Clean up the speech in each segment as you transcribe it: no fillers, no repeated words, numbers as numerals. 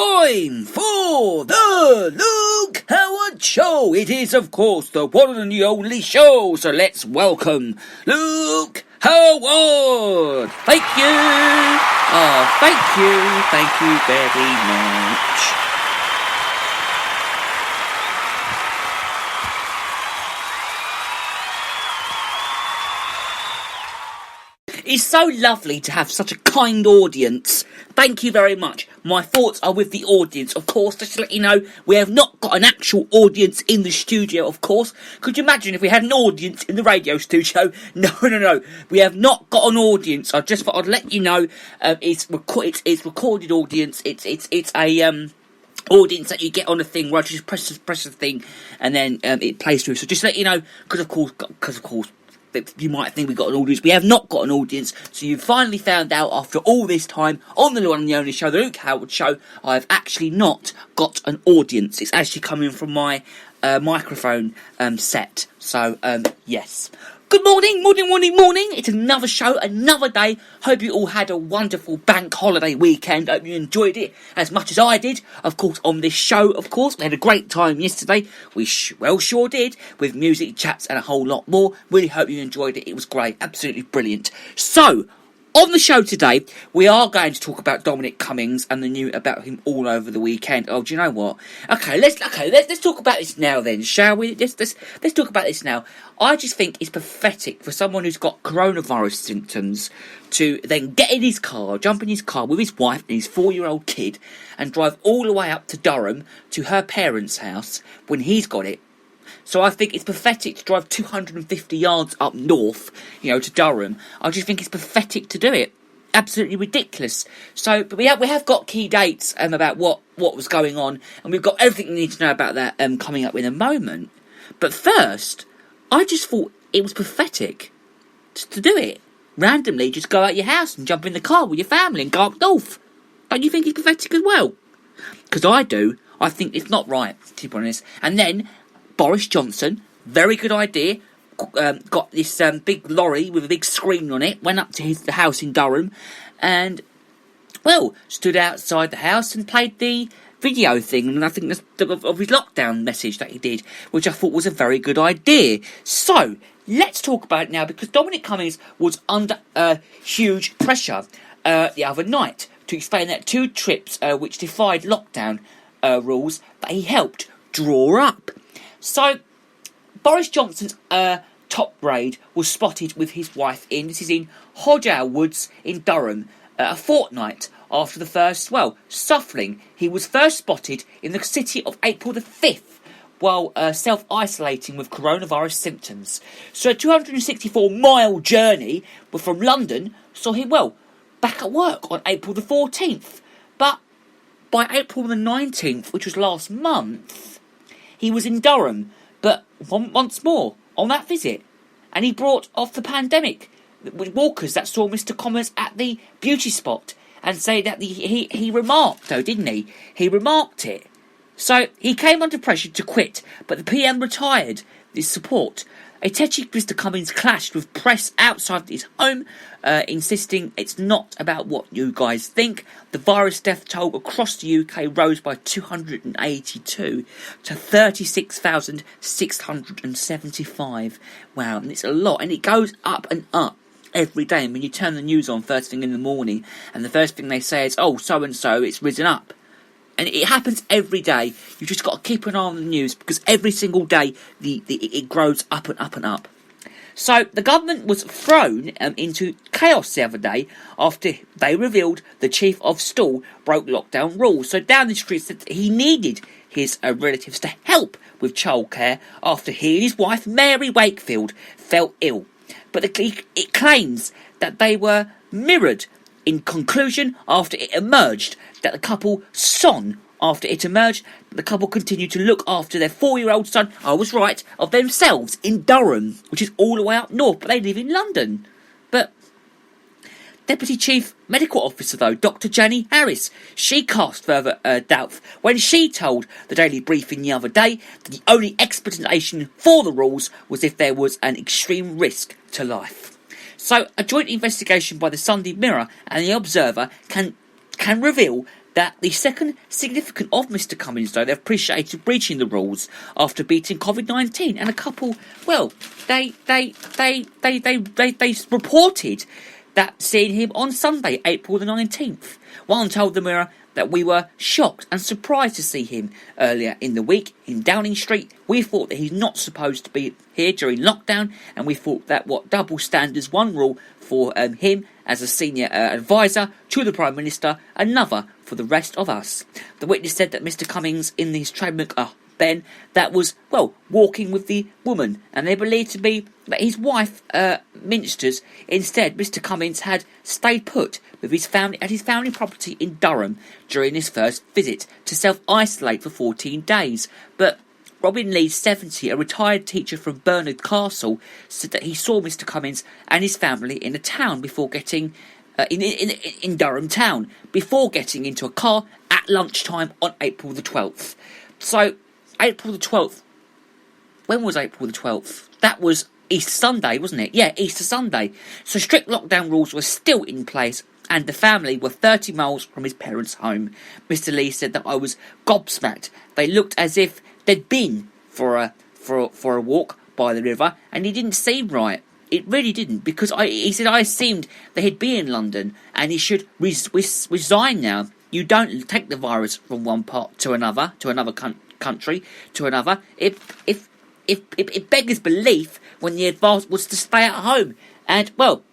time for the Luke Howard Show. It is, of course, the one and the only show. So let's welcome Luke Howard. Thank you. Oh, thank you. Thank you very much. It's so lovely to have such a kind audience. Thank you very much. My thoughts are with the audience. Of course, just to let you know, we have not got an actual audience in the studio, of course. Could you imagine if we had an audience in the radio studio? No. We have not got an audience. I just thought I'd let you know. It's recorded audience. It's a audience that you get on a thing where I just press the thing and then it plays through. So just to let you know, because of course. You might think we've got an audience. We have not got an audience. So you finally found out after all this time on the one and the only show, the Luke Howard Show, I've actually not got an audience. It's actually coming from my microphone set. So, yes. Good morning. It's another show, another day. Hope you all had a wonderful bank holiday weekend. Hope you enjoyed it as much as I did. Of course, on this show, of course, we had a great time yesterday. We sure did, with music, chats, and a whole lot more. Really hope you enjoyed it. It was great. Absolutely brilliant. So, on the show today, we are going to talk about Dominic Cummings and the news about him all over the weekend. Oh, do you know what? Let's talk about this now then, shall we? Let's talk about this now. I just think it's pathetic for someone who's got coronavirus symptoms to then get in his car, jump in his car with his wife and his 4-year-old kid and drive all the way up to Durham to her parents' house when he's got it. So I think it's pathetic to drive 250 yards up north, to Durham. I just think it's pathetic to do it. Absolutely ridiculous. So, but we have got key dates about what was going on, and we've got everything you need to know about that coming up in a moment. But first, I just thought it was pathetic to do it. Randomly, just go out your house and jump in the car with your family and go up north. Don't you think it's pathetic as well? Because I do. I think it's not right, to be honest. And then Boris Johnson, very good idea, got this big lorry with a big screen on it, went up to the house in Durham and, stood outside the house and played the video thing, and I think that's of his lockdown message that he did, which I thought was a very good idea. So, let's talk about it now, because Dominic Cummings was under huge pressure the other night to explain that 2 trips which defied lockdown rules that he helped draw up. So, Boris Johnson's top grade was spotted with his wife this is in Hodjow Woods in Durham, a fortnight after the first, scuffling. He was first spotted in the city of April the 5th, while self-isolating with coronavirus symptoms. So a 264-mile journey from London saw him, back at work on April the 14th. But by April the 19th, which was last month, he was in Durham, but once more on that visit. And he brought off the pandemic with walkers that saw Mr. Cummings at the beauty spot and say that he remarked, though, didn't he? He remarked it. So he came under pressure to quit, but the PM retired his support. A tetchy Mr. Cummings clashed with press outside his home, insisting it's not about what you guys think. The virus death toll across the UK rose by 282 to 36,675. Wow, and it's a lot, and it goes up and up every day. And when you turn the news on first thing in the morning, and the first thing they say is, so-and-so, it's risen up. And it happens every day. You've just got to keep an eye on the news, because every single day it grows up and up and up. So the government was thrown into chaos the other day after they revealed the chief of stall broke lockdown rules. So Downing Street said that he needed his relatives to help with childcare after he and his wife Mary Wakefield fell ill. But it claims that they were mirrored in conclusion after it emerged that the couple continued to look after their 4-year-old son, I was right, of themselves in Durham, which is all the way up north, but they live in London. But Deputy Chief Medical Officer, though, Dr. Jenny Harris, she cast further doubt when she told the Daily Briefing the other day that the only explanation for the rules was if there was an extreme risk to life. So, a joint investigation by the Sunday Mirror and the Observer can reveal that the second significant of Mr. Cummings, though, they appreciated breaching the rules after beating COVID-19, and a couple, well, they reported that seeing him on Sunday, April the 19th. One told the Mirror that we were shocked and surprised to see him earlier in the week in Downing Street. We thought that he's not supposed to be here during lockdown, and we thought that what double standards, one rule for him as a senior advisor to the Prime Minister, another for the rest of us. The witness said that Mr. Cummings in his trademark Ben that was, well, walking with the woman, and they believed to be that his wife, Minster's. Instead, Mr. Cummings had stayed put with his family at his family property in Durham during his first visit to self-isolate for 14 days. But Robin Lee, 70, a retired teacher from Bernard Castle, said that he saw Mr. Cummings and his family in a town before getting in Durham town before getting into a car at lunchtime on April the 12th. So April the 12th. When was April the 12th? That was Easter Sunday, wasn't it? Yeah, Easter Sunday. So strict lockdown rules were still in place, and the family were 30 miles from his parents' home. Mr. Lee said that I was gobsmacked. They looked as if they'd been for a walk by the river, and he didn't seem right. It really didn't, because he said I assumed that he'd be in London and he should resign now. You don't take the virus from one part to another country to another. It beggars belief when the advice was to stay at home and, well,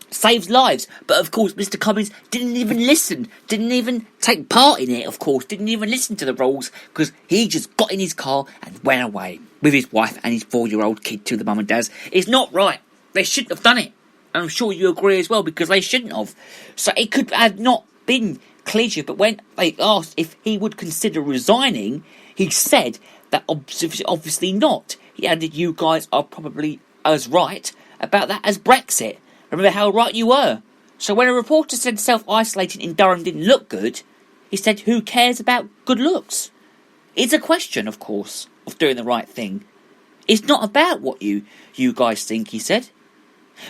saves lives. But of course Mr. Cummings didn't even listen, didn't even take part in it, of course, didn't even listen to the rules, because he just got in his car and went away with his wife and his 4-year-old kid to the mum and dad's. It's not right. They shouldn't have done it. And I'm sure you agree as well, because they shouldn't have. So it could have not been clear, but when they asked if he would consider resigning, he said that obviously not. He added, you guys are probably as right about that as Brexit. Remember how right you were. So when a reporter said self-isolating in Durham didn't look good, he said, who cares about good looks? It's a question, of course, of doing the right thing. It's not about what you guys think, he said.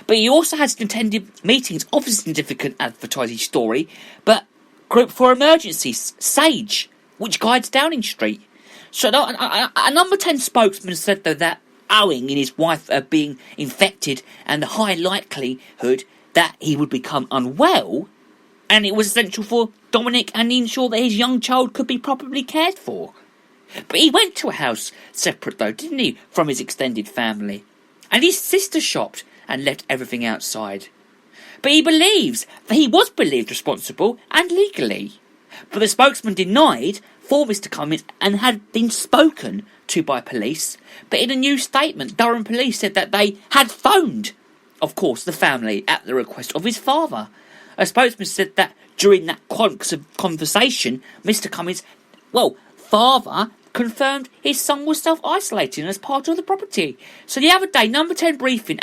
But he also has attended meetings of a significant advertising story, but Group for Emergencies, SAGE, which guides Downing Street. So a number 10 spokesman said, though, that owing in his wife being infected and the high likelihood that he would become unwell, and it was essential for Dominic and ensure that his young child could be properly cared for. But he went to a house separate, though, didn't he, from his extended family? And his sister shopped and left everything outside. But he believes that he was believed responsible and legally. But the spokesman denied for Mr. Cummings and had been spoken to by police. But in a new statement, Durham police said that they had phoned, of course, the family at the request of his father. A spokesman said that during that conversation, Mr. Cummings, father confirmed his son was self-isolating as part of the property. So the other day, Number 10 briefing,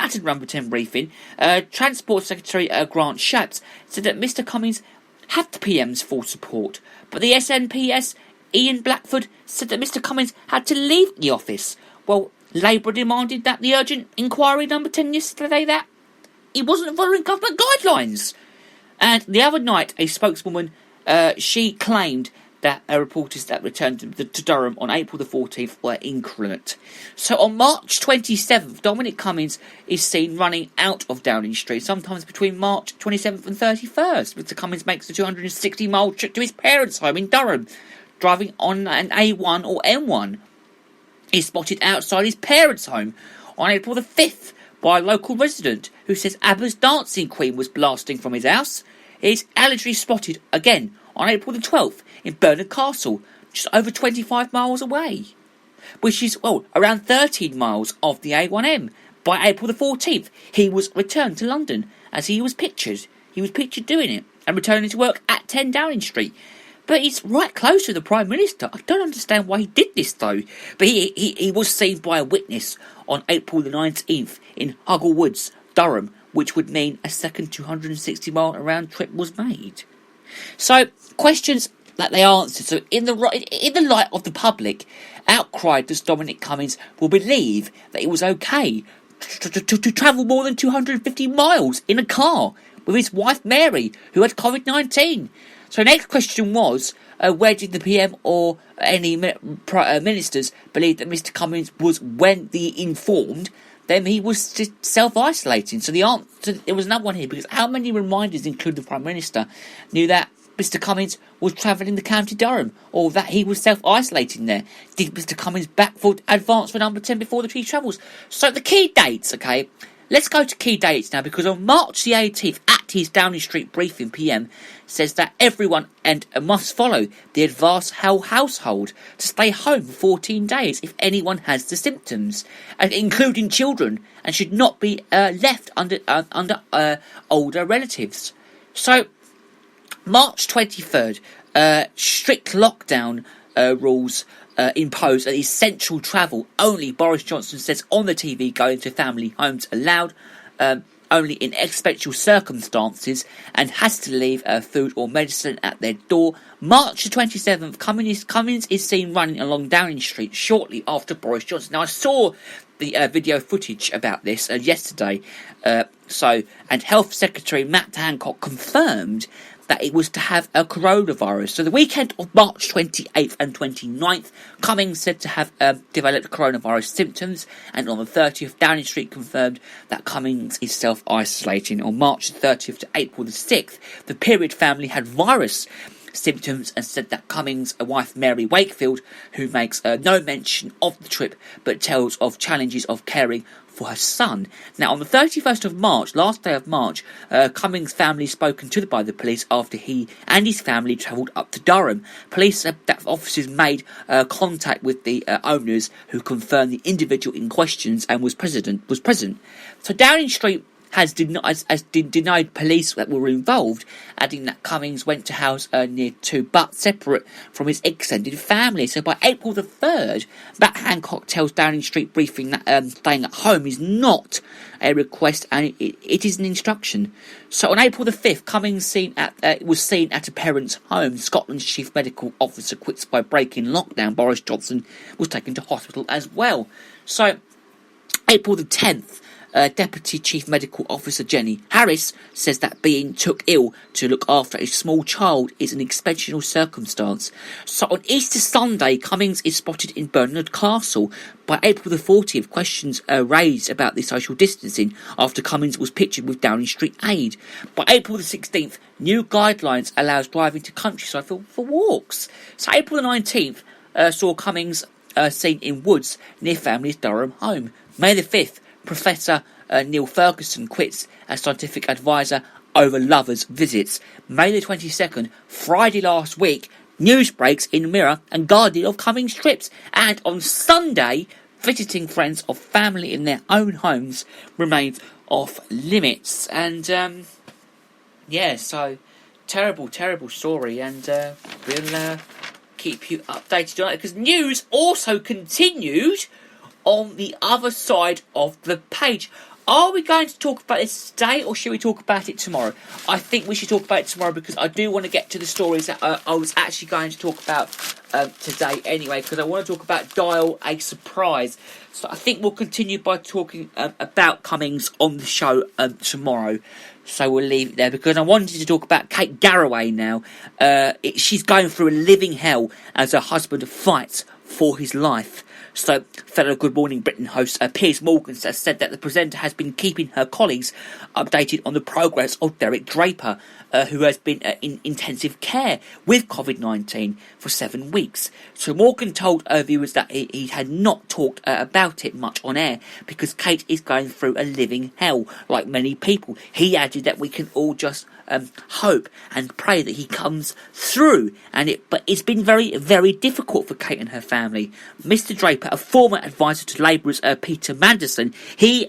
Transport Secretary Grant Shapps said that Mr. Cummings had the PM's full support, but the SNPS, Ian Blackford, said that Mr. Cummings had to leave the office. Well, Labour demanded that the urgent inquiry Number 10 yesterday that he wasn't following government guidelines. And the other night, a spokeswoman, she claimed that reporters that returned to Durham on April the 14th were increment. So on March 27th, Dominic Cummings is seen running out of Downing Street, sometimes between March 27th and 31st. Mr. Cummings makes the 260-mile trip to his parents' home in Durham, driving on an A1 or M1. He's spotted outside his parents' home on April the 5th by a local resident who says ABBA's Dancing Queen was blasting from his house. He's allegedly spotted again on April the 12th in Bernard Castle, just over 25 miles away, which is, around 13 miles off the A1M. By April the 14th, he was returned to London as he was pictured. He was pictured doing it and returning to work at 10 Downing Street. But he's right close to the Prime Minister. I don't understand why he did this, though. But he was seen by a witness on April the 19th in Huggle Woods, Durham, which would mean a second 260-mile round trip was made. So, questions that they answered. So, in the light of the public outcry, does Dominic Cummings will believe that it was okay to travel more than 250 miles in a car with his wife Mary, who had COVID-19? So next question was, where did the PM or any ministers believe that Mr Cummings was when they informed them he was just self-isolating? So the answer, there was another one here, because how many reminders, including the Prime Minister, knew that Mr Cummings was travelling to County Durham, or that he was self-isolating there? Did Mr Cummings back for advance for number 10 before the chief travels? So the key dates, okay, let's go to key dates now, because on March the 18th, at his Downing Street briefing, PM says that everyone must follow the advice household to stay home for 14 days if anyone has the symptoms, including children, and should not be left under older relatives. So March 23rd, strict lockdown rules imposed and essential travel only. Boris Johnson says on the TV going to family homes allowed only in exceptional circumstances, and has to leave food or medicine at their door. March the 27th, Cummings is seen running along Downing Street shortly after Boris Johnson. Now, I saw the video footage about this yesterday. And Health Secretary Matt Hancock confirmed that it was to have a coronavirus. So the weekend of March 28th and 29th, Cummings said to have developed coronavirus symptoms, and on the 30th, Downing Street confirmed that Cummings is self-isolating. On March 30th to April the 6th, the Period family had virus symptoms and said that Cummings' wife Mary Wakefield, who makes no mention of the trip but tells of challenges of caring for her son. Now, on the 31st of March, last day of March, Cummings' family spoken to by the police after he and his family travelled up to Durham. Police said that officers made contact with the owners, who confirmed the individual in questions and was present. So Downing Street has denied police that were involved, adding that Cummings went to house near to, but separate from his extended family. So by April the 3rd, Matt Hancock tells Downing Street briefing that staying at home is not a request and it is an instruction. So on April the 5th, Cummings was seen at a parent's home. Scotland's chief medical officer quits by breaking lockdown. Boris Johnson was taken to hospital as well. So April the 10th, Deputy Chief Medical Officer Jenny Harris says that being took ill to look after a small child is an exceptional circumstance. So on Easter Sunday, Cummings is spotted in Bernard Castle. By April the 40th, questions raised about the social distancing after Cummings was pictured with Downing Street aid. By April the 16th, new guidelines allows driving to countryside for walks. So April the 19th saw Cummings seen in woods near family's Durham home. May the 5th, Professor Neil Ferguson quits as scientific advisor over lovers' visits. May the 22nd, Friday last week, news breaks in Mirror and Guardian of Cummings' trips. And on Sunday, visiting friends of family in their own homes remains off limits. And, so terrible story. And we'll keep you updated on it, because news also continued on the other side of the page. Are we going to talk about this today, or should we talk about it tomorrow? I think we should talk about it tomorrow, because I do want to get to the stories that I was actually going to talk about today anyway, because I want to talk about Dial a Surprise. So I think we'll continue by talking about Cummings on the show tomorrow. So we'll leave it there, because I wanted to talk about Kate Garraway now. She's going through a living hell as her husband fights for his life. So, fellow Good Morning Britain host Piers Morgan has said that the presenter has been keeping her colleagues updated on the progress of Derek Draper, who has been in intensive care with COVID-19 for 7 weeks. So Morgan told viewers that he had not talked about it much on air, because Kate is going through a living hell, like many people. He added that we can all just hope and pray that he comes through, but it's been very, very difficult for Kate and her family. Mr. Draper, a former advisor to Labour's Peter Mandelson, he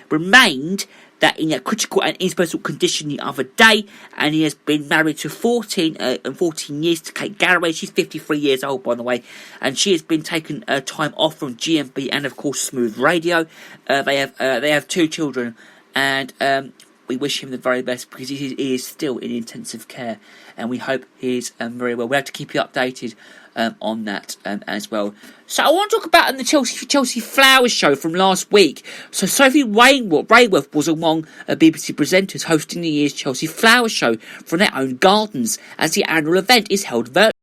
remained that in a critical and inhospitable condition the other day, and he has been married to 14 years to Kate Garraway. She's 53 years old, by the way, and she has been taken time off from GMB and of course Smooth Radio. They have 2 children, and we wish him the very best, because he is still in intensive care, and we hope he is very well. We have to keep you updated on that as well. So I want to talk about the Chelsea Flowers show from last week. So Sophie Rayworth was among BBC presenters hosting the year's Chelsea Flowers show from their own gardens, as the annual event is held virtually.